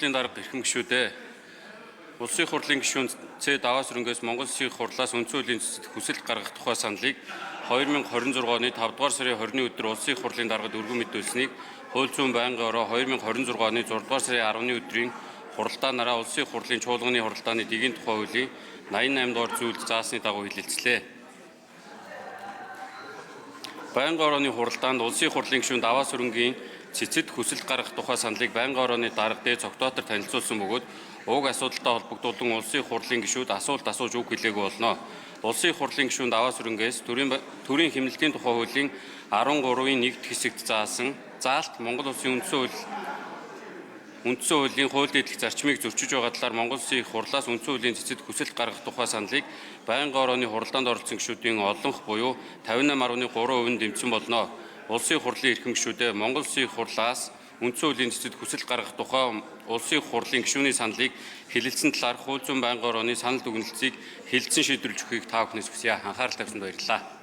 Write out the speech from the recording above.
Дарга эрхэм гишүүдээ Улсын их хурлын гишүүн Ц. Даваас хөрөнгөөс Монгол Улсын их хурлаас үндсэн хуулийн цэцэд хүсэлт гаргах тухай саналыг 2026 оны 5 дугаар сарын 20-ны өдөр Улсын их хурлын даргад өргөн мэдүүлсэнийг хууль зүйн байнгын ороо 2026 оны 6 дугаар сарын 10-ны өдрийн хуралдаанаараа Улсын их хурлын чуулганы хуралдааны дэгийн тухай хуулийн 88 дугаар зүйлд заасны дагуу хэлэлцлээ. Байнгын орооны хуралдаанд Улсын их хурлын гишүүн Даваас хөрөнгийн цэцэд хүсэлт гаргах тухай саналыг байнгын орооны дарга дээр цогтоотор танилцуулсан бөгөөд уг асуудалтай холбогдуулан Улсын их хурлын гишүүд асуулт асууж үг хэлээгүй болно. Улсын их хурлын гишүүн Даваас хөрөнгөөс төрийн хэмнэлтийн тухай хуулийн 13-ийн 1-р хэсэгт заасан заалт Монгол Улсын үндсэн хуулийн хууль дэдлэх зарчмыг зөрчиж байгаа талаар Монгол Улсын их хурлаас үндсэн хуулийн цэцэд хүсэлт гаргах тухай саналыг байнгын орооны хуралдаанд оролцсон гишүүдийн олонх буюу 58.3% нь дэмжсэн болно. Улсын их хурлын эрхэм гишүүдээ Монгол Улсын их хурлаас үндсэн хуулийн цэцэд хүсэлт гаргах тухай Улсын их хурлын гишүүний саналыг хэлэлцсэн талаар хууль зүйн байнгын орооны санал дүгнэлтийг хэлэлцэн шийдвэрлэж өгөхийг та бүхнээс хүсье. Анхаарал тавьсанд баярлалаа.